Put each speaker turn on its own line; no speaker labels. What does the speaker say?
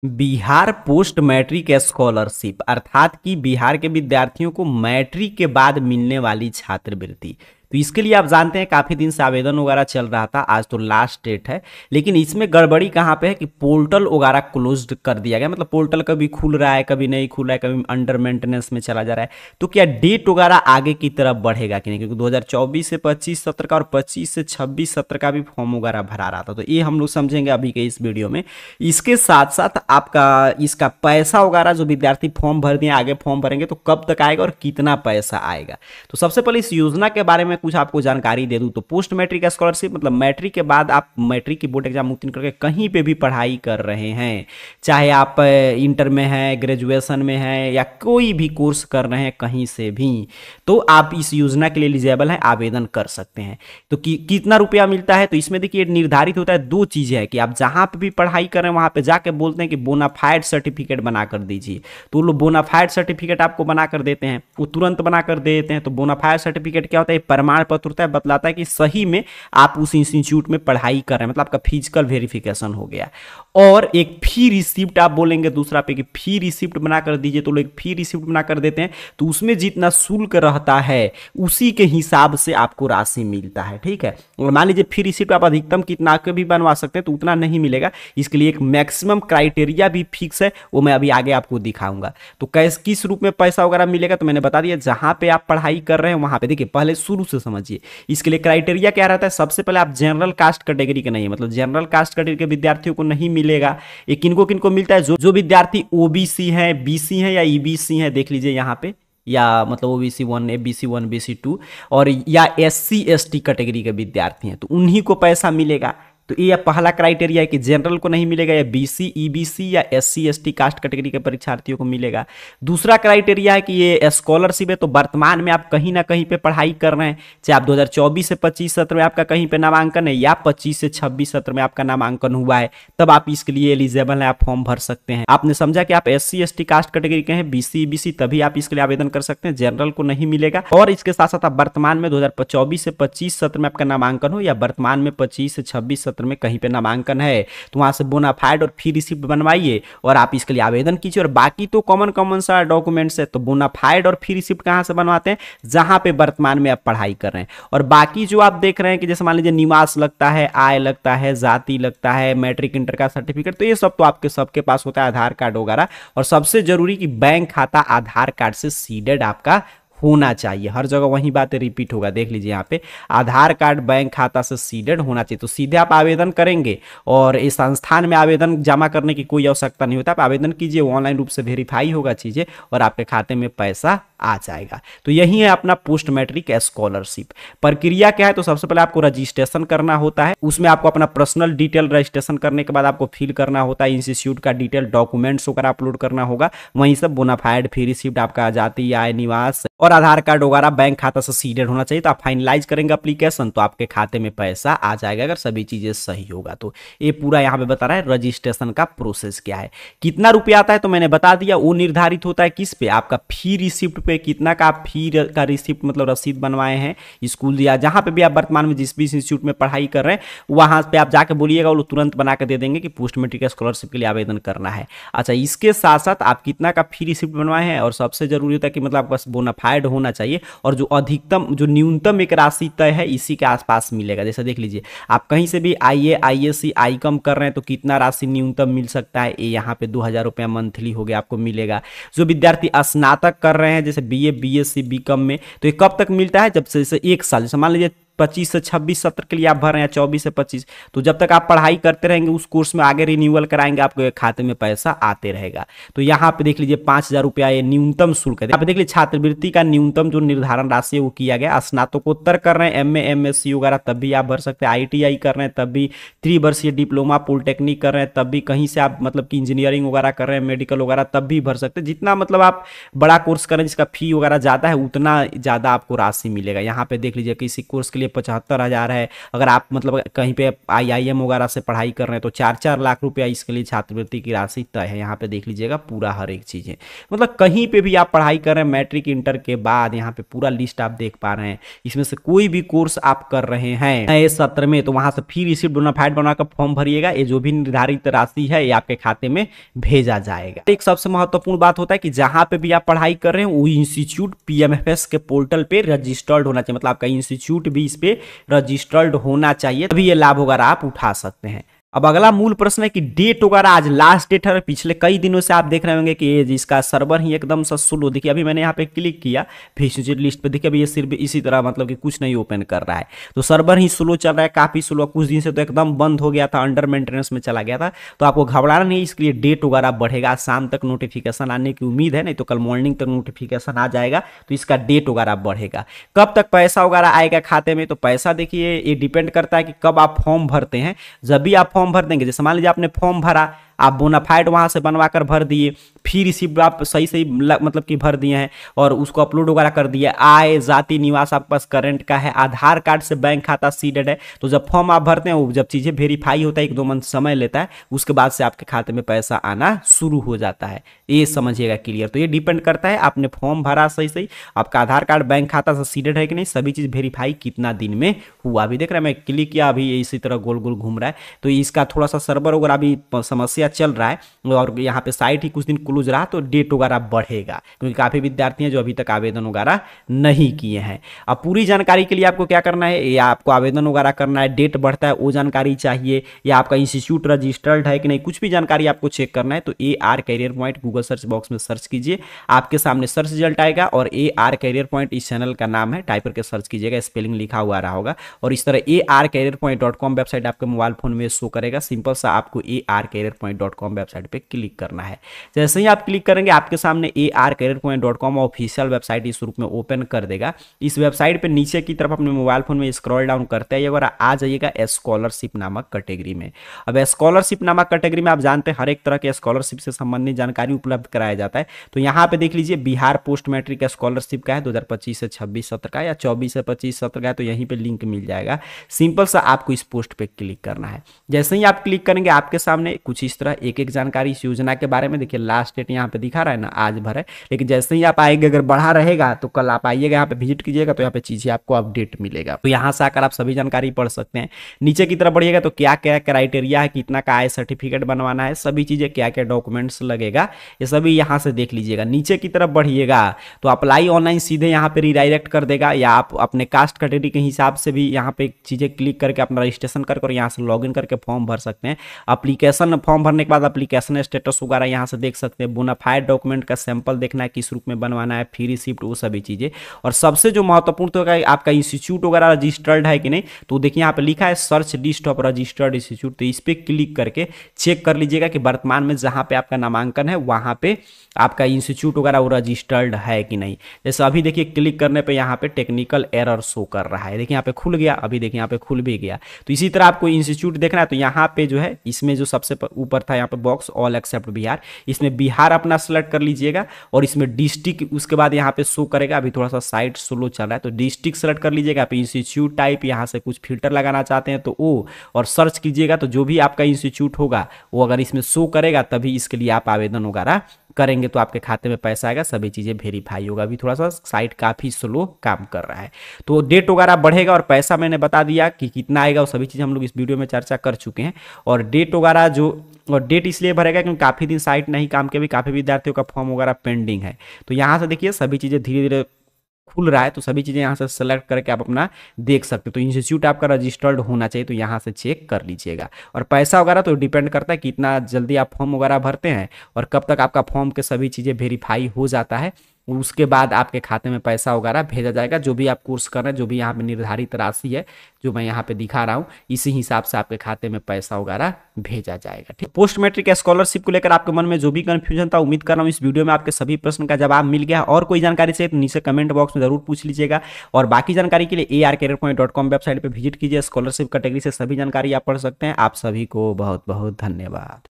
Bihar post matric scholarship अर्थात कि बिहार के विद्यार्थियों को मैट्रिक के बाद मिलने वाली छात्रवृत्ति। तो इसके लिए आप जानते हैं काफ़ी दिन से आवेदन वगैरह चल रहा था, आज तो लास्ट डेट है। लेकिन इसमें गड़बड़ी कहाँ पे है कि पोर्टल वगैरह क्लोज्ड कर दिया गया, मतलब पोर्टल कभी खुल रहा है कभी नहीं खुल रहा है, कभी अंडर मेंटेनेंस में चला जा रहा है। तो क्या डेट वगैरह आगे की तरफ बढ़ेगा कि नहीं, क्योंकि 2024 से 25 सत्र का और 25 से 26 सत्र का भी फॉर्म वगैरह भरा रहा था। तो ये हम लोग समझेंगे अभी के इस वीडियो में। इसके साथ साथ आपका इसका पैसा वगैरह जो विद्यार्थी फॉर्म भर दिए आगे फॉर्म भरेंगे तो कब तक आएगा और कितना पैसा आएगा। तो सबसे पहले इस योजना के बारे में कुछ आपको जानकारी दे दूं। तो पोस्ट मैट्रिक स्कॉलरशिप मतलब मैट्रिक के बाद आप मैट्रिक की बोर्ड एग्जाम उत्तीर्ण करके कहीं पे भी पढ़ाई कर रहे हैं, चाहे आप इंटर में हैं, ग्रेजुएशन में हैं या कोई भी कोर्स कर रहे हैं कहीं से भी, तो आप इस योजना के लिए एलिजिबल हैं, आवेदन कर सकते हैं। तो कितना रुपया मिलता है, तो इसमें देखिए निर्धारित होता है दो चीजें है कि आप जहां पे भी पढ़ाई कर रहे हैं वहां पे जाके बोलते हैं कि बोनाफाइड सर्टिफिकेट बना कर दीजिए, तो वो लोग बोनाफाइड सर्टिफिकेट आपको बना कर देते हैं, वो तुरंत बना कर दे देते हैं। तो बोनाफाइड सर्टिफिकेट क्या होता है, प्रमाण पत्र होता है, बतलाता है कि सही में आप उस इंस्टीट्यूट में पढ़ाई कर रहे हैं, मतलब आपका फिजिकल वेरिफिकेशन हो गया। और एक फी रिसिप्ट आप बोलेंगे दूसरा पे कि फी रिसिप्ट बना कर दीजिए, तो लोग फी रिसिप्ट बना कर देते हैं, तो उसमें जितना शुल्क रहता है उसी के हिसाब से आपको राशि मिलता है। ठीक है, और मान लीजिए फी रिसिप्ट आप अधिकतम कितना के भी बनवा सकते हैं तो उतना नहीं मिलेगा, इसके लिए एक मैक्सिमम क्राइटेरिया भी फिक्स है, वो मैं अभी आगे आपको दिखाऊंगा। तो कैसे किस रूप में पैसा वगैरह मिलेगा, तो मैंने बता दिया जहां पे आप पढ़ाई कर रहे हैं वहां पे। देखिए पहले शुरू से समझिए, इसके लिए क्राइटेरिया क्या रहता है। सबसे पहले आप जनरल कास्ट कैटेगरी के नहीं है, मतलब जनरल कास्ट कैटेगरी के विद्यार्थियों को नहीं मिलेगा। ये किनको किनको मिलता है, जो विद्यार्थी ओबीसी है, बीसी है या ईबीसी है, देख लीजिए यहाँ पे, या मतलब ओबीसी 1 बीसी 1 बीसी 2 और या एससी एसटी कैटेगरी के विद्यार्थी हैं, तो उन्हीं को पैसा मिलेगा। तो ये पहला क्राइटेरिया है कि जनरल को नहीं मिलेगा, या बीसी ईबीसी या एससी एसटी कास्ट कैटेगरी के परीक्षार्थियों को मिलेगा। दूसरा क्राइटेरिया है कि ये स्कॉलरशिप है, तो वर्तमान में आप कहीं ना कहीं पे पढ़ाई कर रहे हैं, चाहे आप 2024 से 25 सत्र में आपका कहीं पे नामांकन है या 25 से 26 सत्र में आपका नामांकन हुआ है, तब आप इसके लिए एलिजिबल है, आप फॉर्म भर सकते हैं। आपने समझा कि आप एससी एसटी कास्ट कैटेगरी के हैं, बीसी ईबीसी, तभी आप इसके लिए आवेदन कर सकते हैं, जनरल को नहीं मिलेगा। और इसके साथ साथ आप वर्तमान में 2024 से 25 सत्र में आपका नामांकन हो या वर्तमान में 25 से 26 सत्र में कहीं पे नामांकन है, तो वहां से बोनाफाइड और फी रिसिप्ट बनवाइए और आप इसके लिए आवेदन कीजिए। और बाकी तो कॉमन सा डॉक्यूमेंट्स है, तो बोनाफाइड और फी रिसिप्ट कहां से बनवाते हैं, जहां पे वर्तमान में आप पढ़ाई कर रहे हैं। और बाकी जो आप देख रहे हैं कि जैसे मान लीजिए निवास लगता है, आय लगता है, जाति लगता है, मैट्रिक इंटर का सर्टिफिकेट, तो ये सब तो आपके सबके पास होता है, आधार कार्ड वगैरह। और सबसे जरूरी कि बैंक खाता आधार कार्ड से सीडेड आपका होना चाहिए, हर जगह वही बातें रिपीट होगा। देख लीजिए यहाँ पे आधार कार्ड बैंक खाता से सीडेड होना चाहिए, तो सीधे आप आवेदन करेंगे और इस संस्थान में आवेदन जमा करने की कोई आवश्यकता नहीं होता। आप आवेदन कीजिए, ऑनलाइन रूप से वेरीफाई होगा चीजें और आपके खाते में पैसा आ जाएगा। तो यही है अपना पोस्ट मैट्रिक स्कॉलरशिप। प्रक्रिया क्या है, तो सबसे पहले आपको रजिस्ट्रेशन करना होता है, उसमें आपको अपना पर्सनल डिटेल रजिस्ट्रेशन करने के बाद आपको फिल करना होता है, इंस्टीट्यूट का डिटेल डॉक्यूमेंट्स वगैरह अपलोड करना होगा, वहीं सब बोनाफाइड फी रिसिप्ट आपका जाति आय निवास और आधार कार्ड वगैरह बैंक खाता से सीडेड होना चाहिए। तो आप फाइनलाइज करेंगे एप्लीकेशन तो आपके खाते में पैसा आ जाएगा, अगर सभी चीजें सही होगा। तो ये पूरा यहाँ पे बता रहा है रजिस्ट्रेशन का प्रोसेस क्या है। कितना रुपया आता है, तो मैंने बता दिया, वो निर्धारित होता है किस पे, आपका फी रिसिप्ट पे, कितना का आप फी का रिसिप्ट मतलब रसीद बनवाए हैं स्कूल या जहां पे भी आप वर्तमान में जिस भी इंस्टीट्यूट में पढ़ाई कर रहे हैं वहां पे आप जाके बोलिएगा, वो लोग तुरंत बना के दे देंगे कि पोस्ट मैट्रिक स्कॉलरशिप के लिए आवेदन करना है। अच्छा, इसके साथ साथ आप कितना का फी रिसिप्ट बनवाए हैं, और सबसे जरूरी होता है कि मतलब आपके पास बोनाफाइड होना चाहिए, और जो अधिकतम जो न्यूनतम एक राशि तय है इसी के आसपास मिलेगा। जैसे देख लीजिए, आप कहीं से भी आईए आईएससी आई कम कर रहे हैं तो कितना राशि न्यूनतम मिल सकता है, ये यहाँ पे 2000 रुपया मंथली हो गया आपको मिलेगा। जो विद्यार्थी स्नातक कर रहे हैं जैसे बीए बीएससी बीकॉम में, तो ये कब तक मिलता है, जब से एक साल, जैसे मान लीजिए 25 से 26 सत्र के लिए आप भर रहे हैं, 24 से 25, तो जब तक आप पढ़ाई करते रहेंगे उस कोर्स में आगे रिन्यूअल कराएंगे, आपके खाते में पैसा आते रहेगा। तो यहाँ पे देख लीजिए 5000 रुपया ये न्यूनतम शुल्क है। यहाँ पे देख लीजिए छात्रवृत्ति का न्यूनतम जो निर्धारण राशि है वो किया गया। स्नातकोत्तर कर रहे हैं, एमए एमएससी वगैरह, तब भी आप भर सकते हैं। आईटीआई कर रहे हैं तब भी, त्रिवर्षीय डिप्लोमा पॉलिटेक्निक कर रहे हैं तब भी, कहीं से आप मतलब कि इंजीनियरिंग वगैरह कर रहे हैं, मेडिकल वगैरह, तब भी भर सकते हैं। जितना मतलब आप बड़ा कोर्स करें जिसका फी वगैरह ज़्यादा है उतना ज़्यादा आपको राशि मिलेगा। यहाँ पे देख लीजिए किसी कोर्स के लिए 75,000 है। अगर आप मतलब कहीं पे IIM वगैरह से पढ़ाई कर रहे हैं तो 4-4 लाख रुपया इसके लिए छात्रवृत्ति की राशि तय है। यहाँ पे देख लीजिएगा पूरा हर एक चीज़ है, मतलब कहीं पे भी आप पढ़ाई कर रहे हैं मैट्रिक इंटर के बाद, यहाँ पे पूरा लिस्ट आप देख पा रहे हैं। इसमें से कोई भी कोर्स आप कर रहे हैं नए सत्र में तो वहां से फी रिसिप्ट बोनाफाइड बनाकर फॉर्म भरिएगा, ये जो भी निर्धारित राशि है ये आपके खाते में भेजा जाएगा। एक सबसे महत्वपूर्ण बात होता है कि जहां पे भी आप पढ़ाई कर रहे हैं वो इंस्टीट्यूट PMFS के पोर्टल पे रजिस्टर्ड होना चाहिए, मतलब आपका इंस्टीट्यूट भी इस पे रजिस्टर्ड होना चाहिए, तभी ये लाभ वगैरह आप उठा सकते हैं। अब अगला मूल प्रश्न है कि डेट वगैरह, आज लास्ट डेट है। पिछले कई दिनों से आप देख रहे होंगे कि इसका सर्वर ही एकदम सा स्लो, देखिए अभी मैंने यहाँ पे क्लिक किया विजिट लिस्ट पे, देखिए अभी ये सिर्फ इसी तरह मतलब कि कुछ नहीं ओपन कर रहा है, तो सर्वर ही स्लो चल रहा है, काफी स्लो। कुछ दिन से तो एकदम बंद हो गया था, अंडर मेंटेनेंस में चला गया था। तो आपको घबराना नहीं, इसके लिए डेट वगैरह बढ़ेगा, शाम तक नोटिफिकेशन आने की उम्मीद है, नहीं तो कल मॉर्निंग तक नोटिफिकेशन आ जाएगा, तो इसका डेट वगैरह बढ़ेगा। कब तक पैसा वगैरह आएगा खाते में, तो पैसा देखिए ये डिपेंड करता है कि कब आप फॉर्म भरते हैं। जब भी आप फॉर्म भर देंगे, जैसे मान लीजिए आपने फॉर्म भरा, आप बोनाफाइड वहां से बनवा कर भर दिए, फी रिसिप्ट आप सही सही मतलब कि भर दिए हैं और उसको अपलोड वगैरह कर दिए, आय जाति निवास आपके पास करंट का है, आधार कार्ड से बैंक खाता सीडेड है, तो जब फॉर्म आप भरते हैं वो जब चीज़ें वेरीफाई होता है 1-2 मंथ समय लेता है, उसके बाद से आपके खाते में पैसा आना शुरू हो जाता है, ये समझिएगा क्लियर। तो ये डिपेंड करता है आपने फॉर्म भरा सही सही, आपका आधार कार्ड बैंक खाता से सीडेड है कि नहीं, सभी चीज़ वेरीफाई कितना दिन में हुआ। अभी देख रहे हैं मैं क्लिक किया, अभी इसी तरह गोल गोल घूम रहा है, तो इसका थोड़ा सा सर्वर वगैरह अभी समस्या चल रहा है और यहाँ पे साइट ही कुछ दिन क्लोज रहा, तो डेट वगैरह बढ़ेगा, क्योंकि काफी विद्यार्थी हैं जो अभी तक आवेदन वगैरह नहीं किए हैं। अब पूरी जानकारी के लिए आपको क्या करना है, या आपको आवेदन वगैरह करना है, डेट बढ़ता है वो जानकारी चाहिए, या आपका इंस्टीट्यूट रजिस्टर्ड है कि नहीं, कुछ भी जानकारी आपको चेक करना है तो AR career point Google search box में सर्च कीजिए, आपके सामने सर्च रिजल्ट आएगा और AR कैरियर पॉइंट इस चैनल का नाम है, टाइप करके सर्च कीजिएगा, स्पेलिंग लिखा हुआ रहा होगा, और इस तरह arcareerpoint.com वेबसाइट आपके मोबाइल फोन में शो करेगा। सिंपल सा आपको arcareerpoint.com वेबसाइट पे क्लिक करना है। जैसे ही आप क्लिक करेंगे आपके सामने arcareerpoint.com ऑफिशियल वेबसाइट इस रूप में ओपन कर देगा। इस वेबसाइट पे नीचे की तरफ अपने मोबाइल फोन में स्क्रॉल डाउन करते हैं और आ जाइएगा स्कॉलरशिप नामक कैटेगरी में। अब स्कॉलरशिप नामक कैटेगरी में आप जानते हैं हर एक तरह के स्कॉलरशिप से संबंधित जानकारी उपलब्ध कराया जाता है। तो यहाँ पे देख लीजिए बिहार पोस्ट मैट्रिक स्कॉलरशिप का है 2025 से 26 सत्र का, या 24 से 25 सत्र का है, तो यहीं पे लिंक मिल जाएगा। सिंपल सा आपको इस पोस्ट पे क्लिक करना है। जैसे ही आप क्लिक करेंगे आपके सामने कुछ इस तरह एक एक जानकारी इस योजना के बारे में, देखिए लास्ट डेट यहाँ पे दिखा रहा है ना, आज भर है, लेकिन जैसे ही आप आएंगे अगर बढ़ा रहेगा तो कल आप आइएगा यहाँ पे विजिट कीजिएगा तो यहाँ पे चीजें आपको अपडेट मिलेगा, तो यहाँ से आकर आप सभी जानकारी पढ़ सकते हैं। नीचे की तरफ बढ़िएगा तो क्या क्या क्राइटेरिया है, कितना का आय सर्टिफिकेट बनवाना है, सभी चीजें क्या क्या डॉक्यूमेंट्स लगेगा, ये सभी यहाँ से देख लीजिएगा। नीचे की तरफ बढ़िएगा तो अप्लाई ऑनलाइन सीधे यहाँ पे रिडायरेक्ट कर देगा, या आप अपने कास्ट कैटेगरी के हिसाब से भी यहाँ पे चीजें क्लिक करके अपना रजिस्ट्रेशन करके और यहाँ से लॉगिन करके फॉर्म भर सकते हैं। एप्लीकेशन फॉर्म भरने के बाद एप्लीकेशन स्टेटस वगैरह यहाँ से देख सकते हैं, बोनाफाइड डॉक्यूमेंट का सैंपल देखना है किस रूप में बनवाना है, फी रिसिप्ट, वो सभी चीजें। और सबसे जो महत्वपूर्ण तो है आपका इंस्टीट्यूट वगैरह रजिस्टर्ड है कि नहीं, तो देखिए यहाँ पे लिखा है search list of registered institute, तो इस पे क्लिक करके चेक कर लीजिएगा कि वर्तमान में जहाँ पे आपका नामांकन है वहाँ पे आपका इंस्टीट्यूट वगैरह वो रजिस्टर्ड है कि नहीं। जैसे अभी देखिए क्लिक करने पे यहाँ पे टेक्निकल एरर शो कर रहा है, देखिए यहाँ पे खुल गया, अभी देखिए यहाँ पे खुल भी गया। तो इसी तरह आपको इंस्टीट्यूट देखना है तो यहाँ पे जो है इसमें जो सबसे ऊपर था यहाँ पे बॉक्स ऑल एक्सेप्ट बिहार, इसमें बिहार अपना सेलेक्ट कर लीजिएगा और इसमें डिस्ट्रिक्ट उसके बाद यहाँ पे शो करेगा। अभी थोड़ा सा साइट स्लो चल रहा है तो डिस्ट्रिक्ट सेलेक्ट कर लीजिएगा। आप इंस्टीट्यूट टाइप यहाँ से कुछ फिल्टर लगाना चाहते हैं तो वो, और सर्च कीजिएगा तो जो भी आपका इंस्टीट्यूट होगा वो अगर इसमें शो करेगा तभी इसके लिए आप आवेदन वगैरह करेंगे तो आपके खाते में पैसा आएगा, सभी चीज़ें वेरीफाई होगा। अभी थोड़ा सा साइट काफ़ी स्लो काम कर रहा है, तो डेट वगैरह बढ़ेगा और पैसा मैंने बता दिया कि कितना आएगा, और सभी चीज़ें हम लोग इस वीडियो में चर्चा कर चुके हैं। और डेट वगैरह जो, और डेट इसलिए भरेगा क्योंकि काफ़ी दिन साइट नहीं काम के, भी काफ़ी विद्यार्थियों का फॉर्म वगैरह पेंडिंग है। तो यहाँ से देखिए सभी चीज़ें धीरे धीरे खुल रहा है, तो सभी चीज़ें यहाँ से सेलेक्ट करके आप अपना देख सकते हो। तो इंस्टीट्यूट आपका रजिस्टर्ड होना चाहिए, तो यहाँ से चेक कर लीजिएगा। और पैसा वगैरह तो डिपेंड करता है कितना जल्दी आप फॉर्म वगैरह भरते हैं और कब तक आपका फॉर्म के सभी चीज़ें वेरीफाई हो जाता है, उसके बाद आपके खाते में पैसा वगैरह भेजा जाएगा। जो भी आप कोर्स कर रहे हैं, जो भी यहाँ पे निर्धारित राशि है जो मैं यहाँ पे दिखा रहा हूँ, इसी हिसाब से आपके खाते में पैसा वगैरह भेजा जाएगा। ठीक, पोस्ट मैट्रिक स्कॉलरशिप को लेकर आपके मन में जो भी कंफ्यूजन था, उम्मीद कर रहा हूँ इस वीडियो में आपके सभी प्रश्न का जवाब मिल गया। और कोई जानकारी चाहिए तो नीचे कमेंट बॉक्स में जरूर पूछ लीजिएगा। और बाकी जानकारी के लिए arcareerpoint.com वेबसाइट पर विजिट कीजिए, स्कॉलरशिप कैटेगरी से सभी जानकारी आप पढ़ सकते हैं। आप सभी को बहुत बहुत धन्यवाद।